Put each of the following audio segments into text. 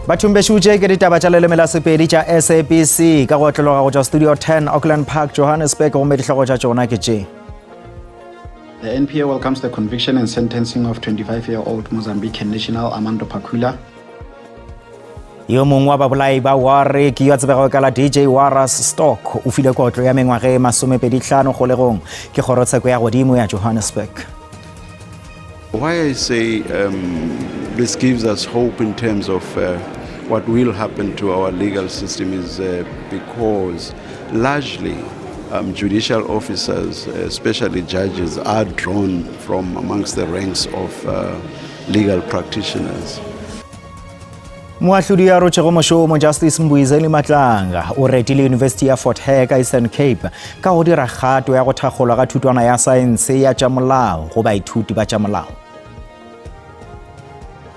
Bathong bešutše ke ditaba tša lelemela sepedi tša SABC ka go tleloga go tšwa Studio 10 Auckland Park Johannesburg gomme ditlhogo tša tšona ke tše. The NPA welcomes the conviction and sentencing of 25-year-old Mozambican national Armando Pakula. Yo mongwe wa babolai ba Warwick yo a tsebega ka la DJ Waras Stock o file kotlo ya mengwaga e 25 kgolegong ke kgorotsheko ya godimo ya Johannesburg. Why I say this gives us hope in terms of what will happen to our legal system is because largely judicial officers, especially judges, are drawn from amongst the ranks of legal practitioners. Moahlodi ya rotšego mošomo Justice Mbuyiseni Matlanga o retile University ya Fort Hare ka Eastern Cape ka go dira kgato ya go thakgolwa ga thutwana ya saense ya tša molao go baithuti ba tša molao.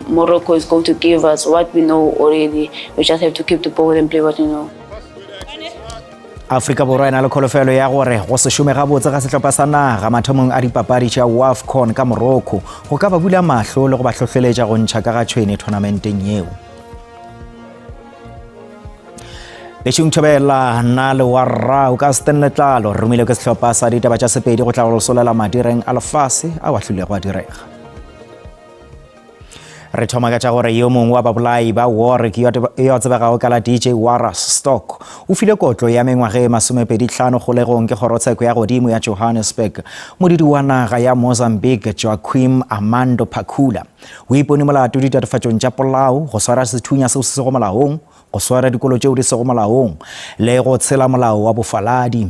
Morocco is going to give us what we know already. We just have to keep the ball and play what we know. Afrika Borwa ena le kholofelo ya gore go se šome gabotse ga setlhopha sa naga mathomong a dipapadi tša WAFCON ka Morocco go ka ba bula mahlo le go ba hlohleletša go ntšha ka ga tšhwene tournamenteng yeo. Bešong Thobela na le warrao ka Stanley Tlalo romile ke setlhopha sa ditaba tša sepedi go tla go losolela madireng a lefase a wa hlolego a direga. Re thoma ka tša gore yo mongwe wa babolai ba Warwick yo a tsebegago ka la DJ Waras Stock o file kotlo ya mengwaga e 25 kgolegong ke kgorotsheko ya godimo ya Johannesburg modudi wa naga ya Mozambique Joaquim Armando Pakula o ipone molato ditatofatšong tša polao go swara sethunya seo se sego molaong go swara dikolo tšeo di sego molaong le go tshela molao wa bofaladi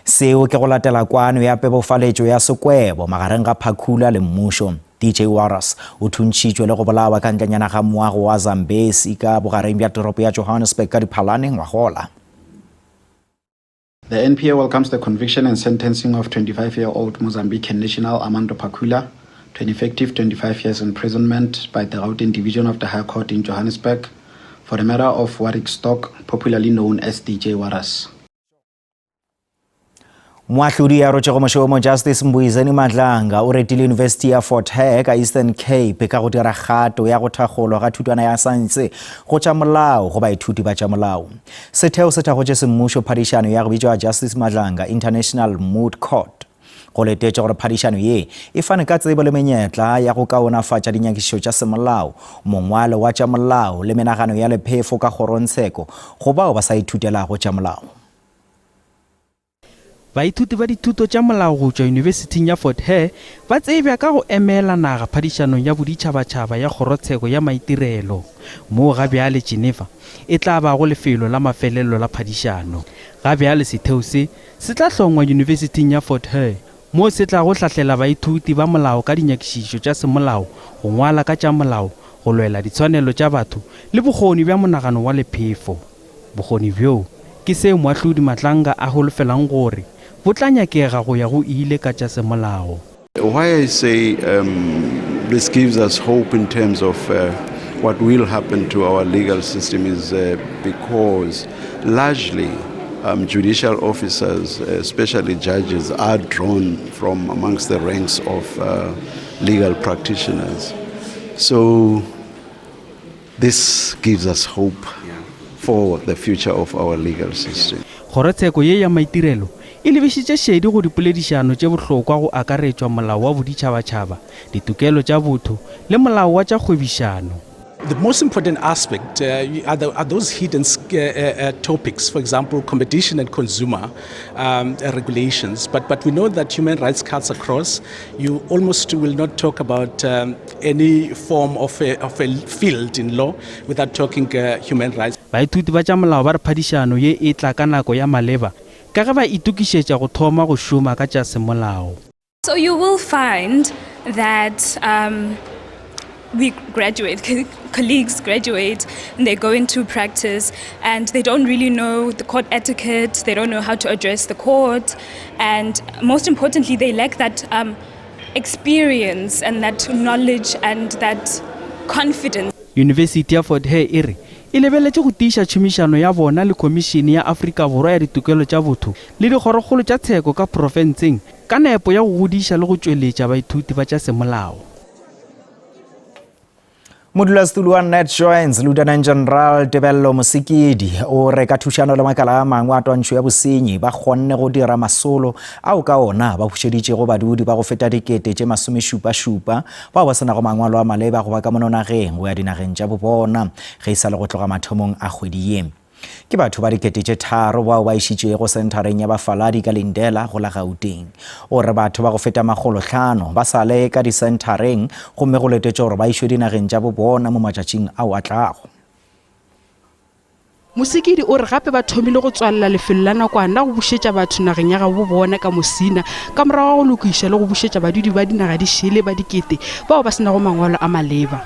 seo ke go latela kwano ya pebofaletšo ya sekwebo magareng ga Pakula le mmušo. DJ Waras o thuntšitšwe le go bolawa ka ntlanyana ga moago wa Zambezi ka bogareng bja toropo ya Johannesburg ka diphalane ngwagola. The NPA welcomes the conviction and sentencing of 25-year-old Mozambican national Armando Pakula to an effective 25 years imprisonment by the Gauteng Division of the High Court in Johannesburg for the matter of Warwick Stock, popularly known as DJ Waras. Moahlodi ya rotšego mošomo Justice Mbuyiseni Matlanga o retile University ya Fort Hare ka Eastern Cape ka go dira kgato ya go thakgolwa ga thutwana ya saense go tša molao go baithuti ba tša molao. Setheo se thakgotše semmušo phadišano ya go bitšwa Justice Matlanga International Moot Court go letetše gore phadišano ye e fane ka tsebo le menyetla ya go kaonafatša dinyakišišo tša semolao mongwalo wa tša molao le menagano ya lephefo ka kgorontsheko go bao ba sa ithutelago tša molao. Baithuti ba dithuto tša molao go tšwa University ya Fort Hare ba tsebja ka go emela naga phadišanong ya boditšhabatšhaba ya kgorotsheko ya maitirelo moo ga bjale Geneva e tla ba go lefelo la mafelelo la phadišano. Ga bjale setheo se tla hlongwa University ya Fort Hare moo se tla go hlahlela baithuti ba molao ka dinyakišišo tša semolao go ngwala ka tša molao go lwela ditshwanelo tša batho le bokgoni bja monagano wa lephefo. Bokgoni bjo ke se moahlodi Matlanga a holofelang gore Why I say this gives us hope in terms of what will happen to our legal system is because largely judicial officers, especially judges, are drawn from amongst the ranks of legal practitioners. So this gives us hope for the future of our legal system. E lebešitše šedi go dipoledišano tše bohlokwa go akaretšwa molao wa boditšhabatšhaba ditokelo tša botho le molao wa tša kgwebišano. The most important aspect are those hidden topics, for example, competition and consumer regulations. But we know that human rights cuts across. You almost will not talk about any form of a field in law without talking human rights. Baithuti ba tša molao ba re phadišano ye e tla ka nako ya maleba. So you will find that we graduate, colleagues graduate, and they go into practice, and they don't really know the court etiquette, they don't know how to address the court, and most importantly, they lack that experience and that knowledge and that confidence. University of Fort Hare e lebeletše go tiiša tšhomišano ya bona le Komishene ya Afrika Borwa ya ditokelo tša botho le dikgorokgolo tša tsheko ka profenseng ka nepo ya go godiša le go tšweletša baithuti ba tša semolao. Modulasetulo wa NetJoins Lieutenant General Tebello Mosekedi o re ka thušano le makala a mangwe a twantsho ya bosenyi ba kgonne go dira masolo ao ka ona ba bušeditše go badudi ba go feta dikete tše 77 bao ba senago mangwalo a maleba go ba ka mononageng go ya dinageng tša bobona ge e sa le go tloga mathomong a kgwedi ye. Ke batho ba dikete tše 3 bao ba išitšwe go sentareng ya bafaladi ka Lindela go la Gauteng. O re batho ba go feta 500 ba sale ka disentareng gomme go letetše gore ba išwe dinageng tša bobona mo matšatšing ao a tlago. Mosekedi o re gape ba thomile go tswalela lefelo la nakwana go bušetša batho nageng ya ga bobona ka Mosina ka morago go lokiša le go bušetša badudi ba dinaga di šele ba dikete bao ba senago mangwalo a maleba.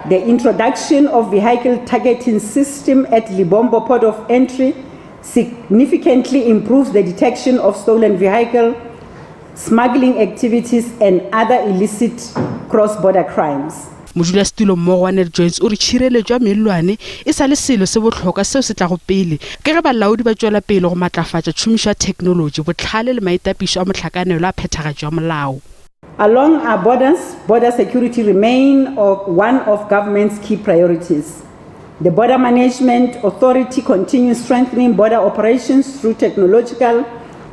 The introduction of vehicle targeting system at Libombo port of entry significantly improves the detection of stolen vehicle, smuggling activities and other illicit cross-border crimes. Modulasetulo mmogo wa NetJoins o re tšhireletšo ya melelwane e sa le selo se botlhokwa seo se tla go pele ke ge balaodi ba tšwela pele go matlafatša tšhomišo ya thekenoloji botlhale le maitapišo a mohlakanelo a phethagatšo ya molao. Along our borders, border security remain one of government's key priorities. The Border Management Authority continues strengthening border operations through technological,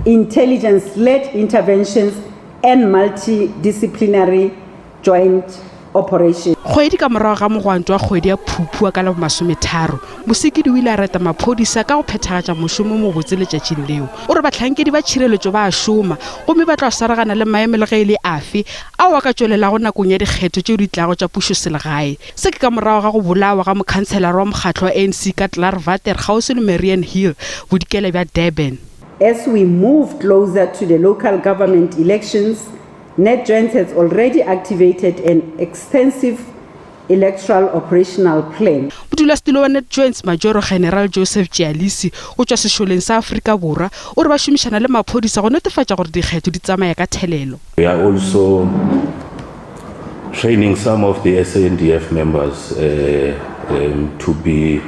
intelligence-led interventions and multidisciplinary joint operations. Kgwedi ka morago ga mogwanto wa kgwedi ya Phuphu ka la 30 Mosekedi o ile a reta maphodisa ka go phethagatša mošomo mo botse letšatšing leo. O re batlhankedi ba tšhireletšo ba a šoma gomme ba tla saragana le maemo le ge e le afe ao a ka tšwelelago nakong ya dikgetho tšeo di tlago tša pušoselegae. Se ke ka morago ga go bolawa ga mokhanselara wa mokgatlo wa ANC ka Clarwater kgauswi le Marian Hill bodikela bja Durban. As we move closer to the local government elections, NetJoins has already activated an extensive electoral operational plan. Modulasetulo wa NetJoins Major General Joseph Chialisi go tšwa sešoleng sa Afrika Borwa o re ba šomišana le maphodisa go netefatša gore dikgetho di tsamaya ka thelelo. We are also training some of the SANDF members to be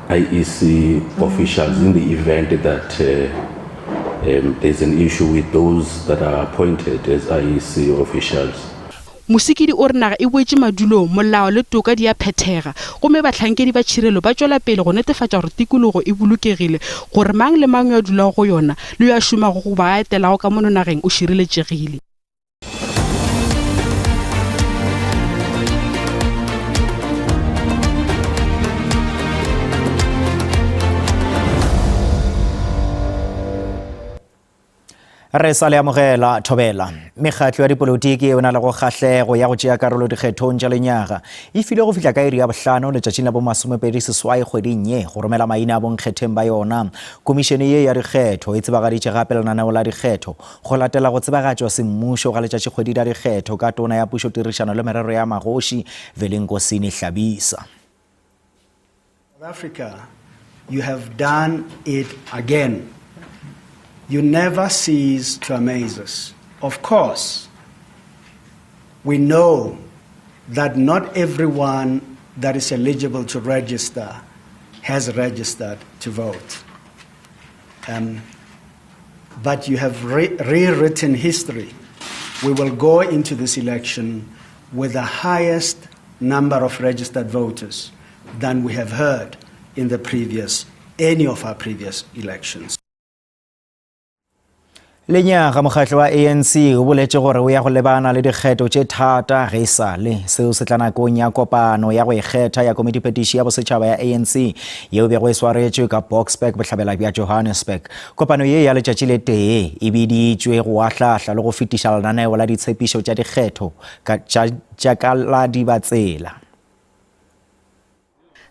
IEC officials in the event that there's an issue with those that are appointed as IEC officials. Mosekedi o re naga e boetse madulong molao le toka di a phethega gomme batlhankedi ba tšhirelo ba tšwela pele go netefatša gore tikologo e bolokegile gore mang le mang yo a dulago go yona le yo a šomago go ba etelago ka mononageng o šireletšegile. Re sa le amogela thobela mekgatlo ya dipolotiki e na le go kgahlego ya go tšea karolo dikgethong tša lenyaga e file go fihla ka iri ya 5 letšatšing la bo 27 kgweding ye go romela maina a bonkgetheng ba yona. Komišene ye ya dikgetho e tsebagaditše gape lenaneo la dikgetho go latela go tsebagatšwa semmušo ga letšatši kgwedi la dikgetho ka tona ya pušo tirišano le merero ya magoši Velenkosini Hlabisa. South Africa, you have done it again. You never cease to amaze us. Of course, we know that not everyone that is eligible to register has registered to vote. But you have rewritten history. We will go into this election with the highest number of registered voters than we have heard in any of our previous elections. Lenyaga mokgatlo wa ANC o boletše gore o ya go lebana le dikgetho tše thata ge sale seo se tla nakong ya kopano ya go ikgetha ya komitipetiši ya bosetšhaba ya ANC yeo bego e swaretšwe ka Boksburg bohlabela bja Johannesburg. Kopano ye ya letšatši le tee e biditšwe go ahlahla le go fetiša lenaneo la ditshepišo tša dikgetho tša ka la dibatsela.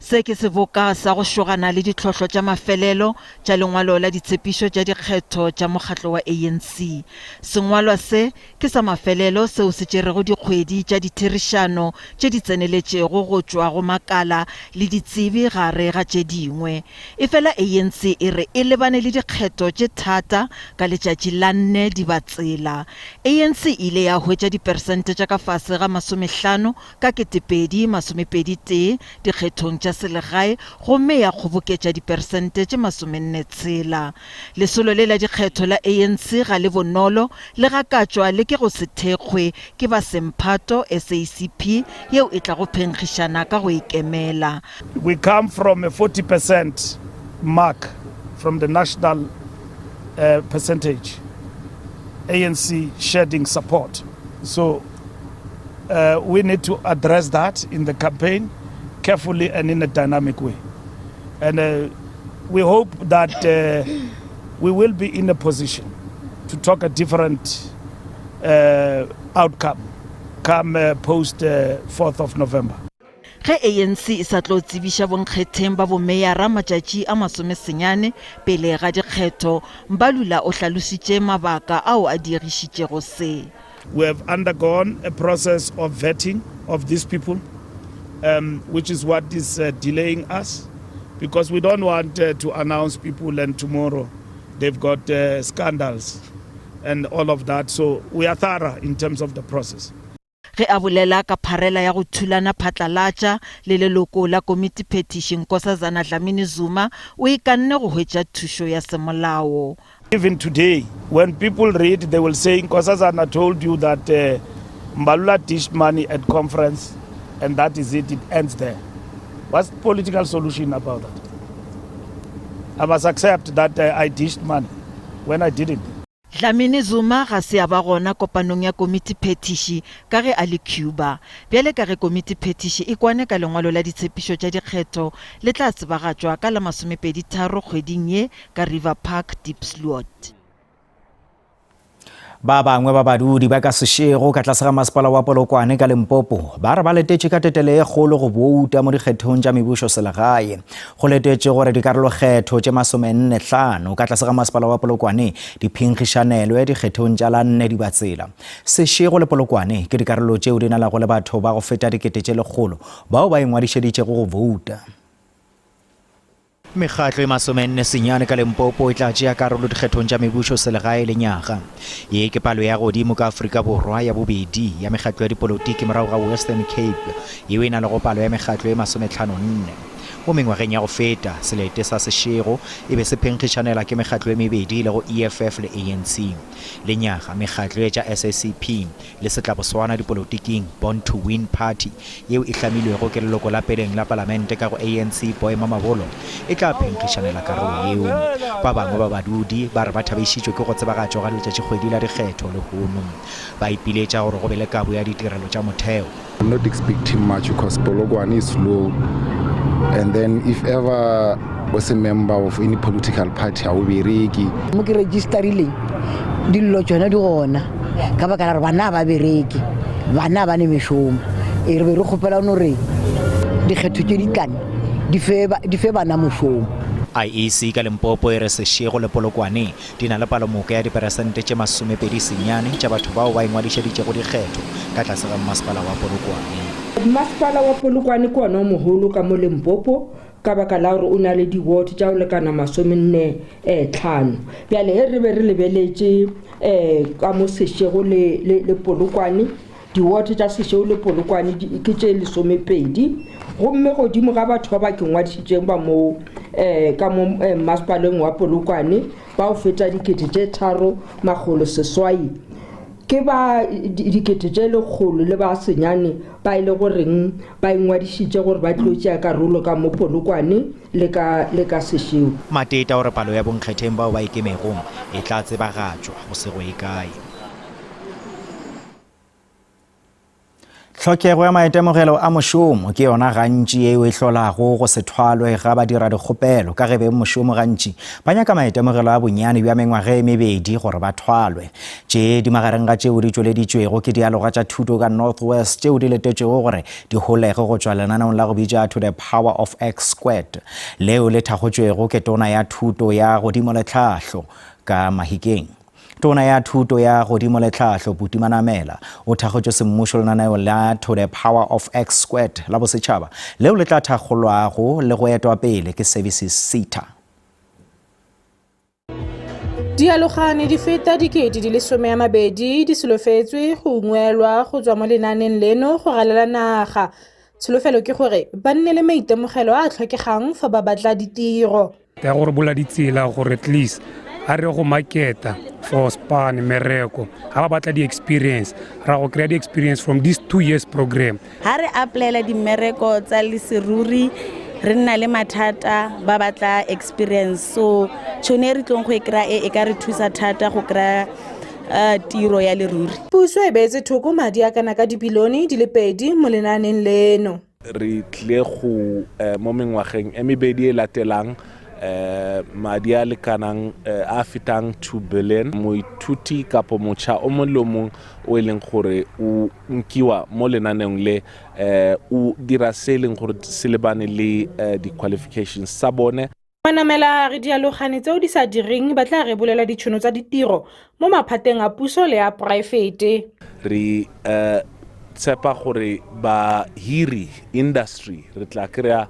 Se ke seboka sa go šogana le ditlhotlho tša mafelelo tša lengwalo la ditshepišo tša dikgetho tša mokgatlo wa ANC. Sengwalwa se ke sa mafelelo seo se tšerego dikgwedi tša ditherišano tše di tseneletšego go tšwa go makala le ditsebi gare ga tše dingwe. Efela ANC e re e lebane le dikgetho tše thata ka letšatši la 4 Dibatsela. ANC ile ya hwetša dipersente tša ka fase ga 50 ka 2021 dikgethong tša tša selegae gomme ya kgoboketša diperesente tše 46. Lesolo le la dikgetho la ANC ga le bonolo le gakatšwa le ke go se thekgwe ke ba Semphato SACP yeo e tla go phenkgišana ka go ikemela. We come from a 40% mark from the national percentage. ANC shedding support. So we need to address that in the campaign carefully and in a dynamic way. And we hope that we will be in a position to talk a different outcome come post 4th of November. Ge ANC e sa tlo tsebiša bonkgetheng ba bomeyara matšatši a 19 pele ga dikgetho, Mbalula o hlalositše mabaka ao a dirišitšego se. We have undergone a process of vetting of these people, which is what is delaying us, because we don't want to announce people and tomorrow they've got scandals and all of that. So we are thorough in terms of the process. Ge a bolela ka pharela ya go thulana phatlalatša le leloko la committee petition Nkosazana Dlamini-Zuma o ikanne go hwetša thušo ya semolao. Even today, when people read, they will say Nkosazana told you that Mbalula dished money at conference and that is it, it ends there. What's the political solution about that? I must accept that I dished money when I didn't. Dlamini-Zuma ga se a ba gona kopanong ya committee petition ka ge a le Cuba. Bjale ka ge committee petition e kwane ka lengwalo la ditshepišo tša dikgetho le tla tsebagatšwa ka la 23 kgweding ye ka River Park, Diepsloot. Ba bangwe ba badudi ba ka Seshego ka tlase ga masepala wa Polokwane ka Limpopo ba re ba letetše ka tetele e kgolo go bouta mo dikgethong tša mebušo selegae. Go letetše gore dikarolokgetho tše 45 ka tlase ga masepala wa Polokwane di phenkgišanelo ya dikgethong tša la 4 di ba tsela. Seshego le Polokwane ke dikarolo tšeo di na le go le batho ba go feta 100,000 bao ba ingwadišeditšego go bouta. Mekgatlo e 49 ka Limpopo e tla tšea karolo dikgethong tša mebušo selegae le nyaga. Ye ke palo ya godimo ka Afrika Borwa ya bobedi ya mekgatlo ya dipolotiki morago ga Western Cape yeo e na le go palo ya mekgatlo e 54. Mo mengwageng ya go feta selete sa Seshego e be se phenkgišanela ke mekgatlo e mebedi le go EFF le ANC. Le nyaga mekgatlo e tša SACP le setlaboswana dipolotiking Born to Win Party yeo e hlamilwego ke leloko la peleng la palamente ka go ANC Boema Mabolo e tla phenkgišanela karolo yeo. Ba bangwe ba badudi ba re ba thabišitšwe ke go tsebagatšwa ga letšatšikgwedi la dikgetho le hono. Ba ipiletša gore go be le kabo ya ditirelo tša motheo. I'm not expecting much because Polokwane is low. And then if ever was a member of any political party, I will be ready. Mo ke registerile dillo tsona di gona ka baka la re bana ba bereki bana ba ne mešomo e re be re kgopela no re dikgetho tše dikane di fe bana mošomo. IEC ka Limpopo e re Seshego le Polokwane di na le palomoka ya diperesente tše 29 tša batho bao ba ingwadišeditšego dikgetho ka tlase ga masepala wa Polokwane. Masepala wa Polokwane ke ona moholo ka mo Limpopo ka baka la gore o na le di-ward tša go lekana 45. Bjale he re be re lebeletše ka mo Seshego le Polokwane di-ward tša Seshego le Polokwane ke tše 12 gomme godimo ga batho ba ba ke ngwadišitšeng ba mo ka mo masepaleng wa Polokwane ba o feta 3,800 ke ba 1,100 le ba senyane ba ile goreng ba ingwadišitše gore ba tlotšea karolo ka mo Polokwane le ka Seshego. Mateta gore palo ya bonkgetheng bao ba ikemegong e tla tsebagatšwa go se go e kae. Tlhokego ya maitemogelo a mošomo ke yona gantši eo e hlolago go se thwalwe ga ba dira dikgopelo ka ge be mošomo gantši ba nyaka maitemogelo a bonnyane bja mengwaga e mebedi gore ba thwalwe. Tše di magareng ga tšeo di tšweleditšwego ke dialoga tša thuto ka North West tšeo di letetšego gore di holege go tšwa lenaneong la go bitša to the power of X squared leo le thakgotšwego ke tona ya thuto ya godimo le tlhahlo ka Mahikeng. Tona ya thuto ya godimo le tlhahlo Buti Manamela o thakgotše semmušo lenaneo la to the power of X squared la bosetšhaba leo le tla thakgolwago le go etwa pele ke Services SETA. Dialogane di feta dikete di le 12 di solofetswe go ungwelwa go tswa mo lenaneng leno go galela naga tsholofelo ke gore ba nne le maitemogelo a tlhokegang fa ba batla ditiro. Ya gore bola ditsela gore at least a re go marketa for span mereko ha ba batla di-experience ra go kry di-experience from this 2 years program. Ha re applyela dimereko tsa leseruri re nna le mathata ba batla experience so tšhone re tlong go e kry-a e ka re thusa thata go kry-a tiro ya leruri. Puso e beetse thoko madi a kana ka dibilione di le 2 mo lenaaneng leno. Re tle go mo mengwageng e mebedi e latelang madi a lekanang a fetang 2 billion moithuti kapo motšha o mongwe le mongwe o e leng gore o nkiwa mo lenaneng le o dira se leng gore se lebane le di-qualifications sa bone. Manamela re dialogane tseo di sa direng ba tla rebolela ditšhono tsa ditiro mo maphateng a puso le a poraefete. Re tshepa gore ba hiri industry re tla kry-a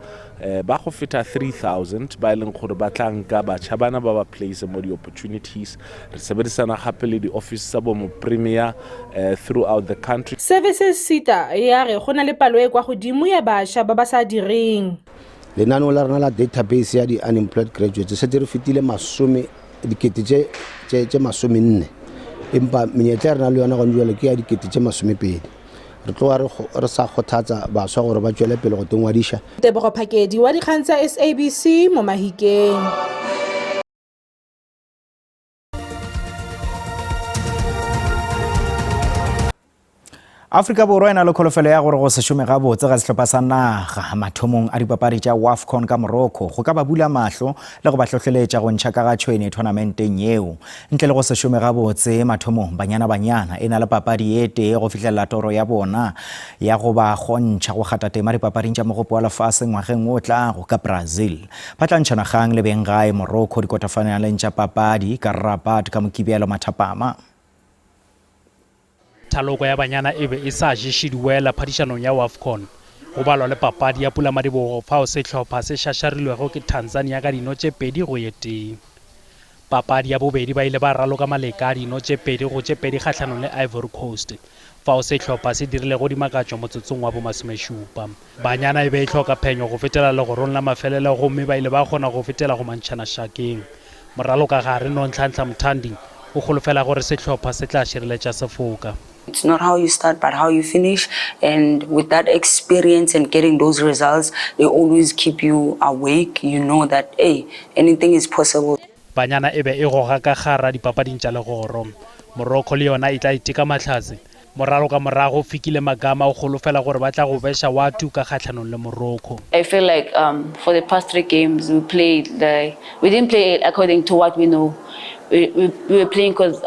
ba go feta 3,000 ba leng gore ba tla nka batšha bana ba ba place mo di-opportunities. Re sebedisana gape le di-office tsa bo mo premier throughout the country. Services SETA ya re go na le palo e kwa godimo ya bašwa ba ba sa direng. Lenaneo la rena la database ya di-unemployed graduates se re fetile dikete tše 40 empa menyetla rena le yona gone jwale ke ya dikete tše 20. Re tloga re sa kgothatsa bašwa gore ba tšwele pele go tengwadiša. Tebogo Phakedi wa dikgang tsa SABC mo Mahikeng. Afrika Borwa e na le kholofelo ya gore go se šome gabotse ga sehlopha sa naga mathomong a dipapadi tša WAFCON ka Morocco go ka ba bula mahlo le go ba hlohleletša go ntšha ka ga tšhoene tournamenteng yeo. Ntle le go se šome gabotse mathomong banyana e na le papadi e tee go fihlelela toro ya bona ya go ba kgontšha go kgata tema dipapading tša mogopo wa lefase ngwageng o tlago ka Brazil. Ba tla ntšhana kgang le beng gae Morocco dikotafanaleng tša papadi ka Rabat ka Mokibielo Mathapama. Thaloko ya banyana e be e sa ješhidiwela phadišanong ya WAFCON go balwa le papadi ya pula madibogo fao sehlopha se šašarilwego ke Tanzania ka dino tše 2-1. Papadi ya bobedi ba ile ba raloka maleka a dino tše 2-2 kgahlanong le Ivory Coast fao sehlopha se dirile go dimakatšo motsotsong wa bo 17. Banyana e be e hloka phenyo go fetela legorong la mafelelo gomme ba ile ba kgona go fetela go mantšhana Shakeng. Moraloka gare Nonhlanhla Mthandi o golofela gore sehlopha se tla šireletša sefoka. It's not how you start, but how you finish. And with that experience and getting those results, they always keep you awake. You know that, hey, anything is possible. Banyana e be e goga ka gara dipapading tša legoro. Morocco le yona e tla iteka matlhatse. Moralo ka morago fikile magama o golofela gore ba tla go beša watu ka kgatlhanong le Morocco. I feel like for the past 3 games, we didn't play according to what we know. We were playing because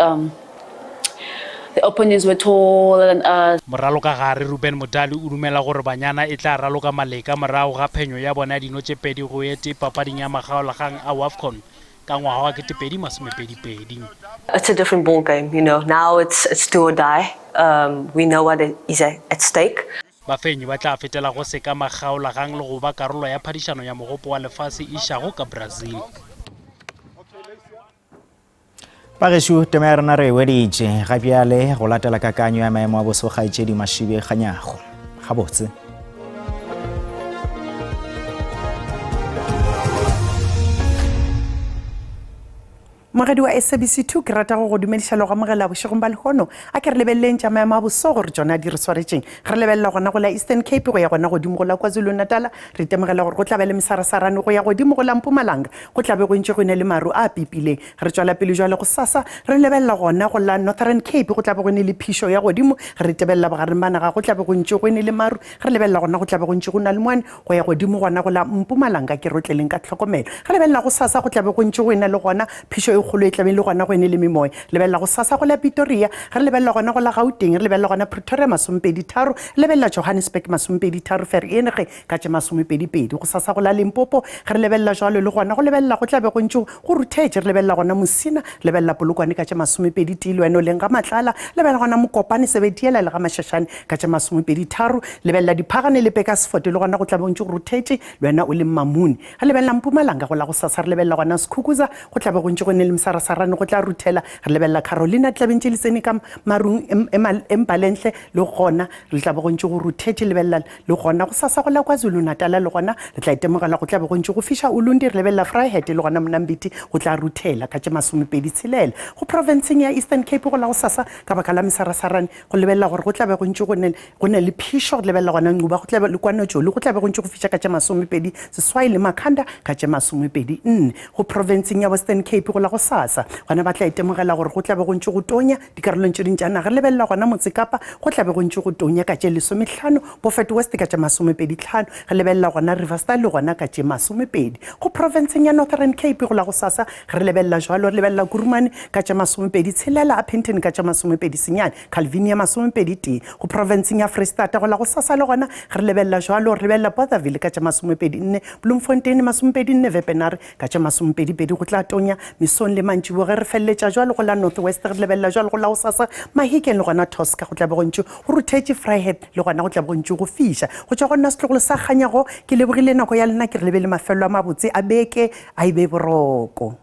the opponents were taller than us. Moralo ka gare Ruben Modali o dumela gore banyana e tla raloka maleka morago ga phenyo ya bona dino tše 2-1 papading ya magaolagang a WAFCON ka ngwaga wa 2022. It's a different ball game, you know. Now it's do or die. We know what is at stake. Bafenyi ba tla fetela go seka magaolagang le go ba karolo ya phadišano ya mogopo wa lefase e šago ka Brazil. Pageshu tema ya rena re weditše ga bjale go latela kakanyo ya maemo a bosogaetšedi Mashibe Kganyago gabotse. Mogedi wa SABC2 ke rata go dumediša le go amogela bošegong ba lehono a ke re lebeleleng tša maemo a boso gore tšona di re swaretšeng re lebelela gona go la Eastern Cape go ya gona godimo go la KwaZulu-Natal re itemogela gore go tla be le mesarasarane go ya godimo go la Mpumalanga go tla be go ntše go ne le maru a pipileng re tšwela pele jwale go sasa re lebelela gona go la Northern Cape go tla be go ne le phišo ya godimo re tebelela bogareng ba naga go tla be go ntše go ne le maru re lebelela gona go tla be go ntše go na le moane go ya godimo gona go la Mpumalanga ke rotleleng ka tlhokomelo re lebelela go sasa go tla be go ntše go ne le gona phišo kgolo e tla be le gona go ene le memoya lebelela go sasa go la Pretoria re lebelela gona go la Gauteng re lebelela gona Pretoria 23 lebelela Johannesburg 23 fer ene ge ka tše 22 go sasa go la Limpopo re lebelela jalo le gona go lebelela go tla be go ntše go ruthetse re lebelela gona Mosina lebelela Polokwane ka tše 22 le wena o leng ga Matlala lebelela gona Mokopane Sebetiela le ga Mashashane ka tše 23 lebelela Diphagane le Pekasfort le gona go tla be ntše go ruthetse le wena o le Mamuni re lebelela Mpumalanga go la go sasa re lebelela gona Sekhukuza go tla be go ntše go ne le le Msarasarane go tla ruthela re lebella Carolina tlabentse le tsene ka marung empalentle le gona re tla bogontse go ruthetse lebella le gona go sasa go la KwaZulu-Natal le gona re tla itemogela go tla bogontse go fisha Ulundi re lebella Vryheid le gona Mnambiti go tla ruthela ka tse 26 go provinceng ya Eastern Cape go la go sasa ka baka la Msarasarane go lebella gore go tla be gontse go ne le phisho go lebella gona Ncuba go tla be le kwanotjolo go tla be gontse go fisha ka tse 20 seswai le Makhanda ka tse 24 go provinceng ya Western Cape go la go sasa gona ba tla itemogela gore go tla be gontse go tonya dikarolong tse dintjana re lebella gona Motsekapa go tla be gontse go tonya ka tse 15 Beaufort West ka tse 25 re lebella gona Riversdale le gona ka tse 20 go provinceng ya Northern Cape go la go sasa re lebella jwalo re lebella Kurumane ka tse 26 Appington ka tse 20 Calvinia 20 go provinceng ya Free State go la go sasa le gona re lebella jwalo re lebella Bothaville ka tse 24 Bloemfontein 24 Vepenary ka tse 22 go tla tonya Mesong le Mantšibo ge re felletša jwalo go la North West re lebella jwalo go la go sasa Mahikeng le gona Tosca go tla be gontše go ruthetše Vryheid le gona go tla be gontše go fiša go tša gona setlogolo sa kganyago ke lebogile nako ya lena ke re lebele mafelo a mabotse a beke a ibe boroko.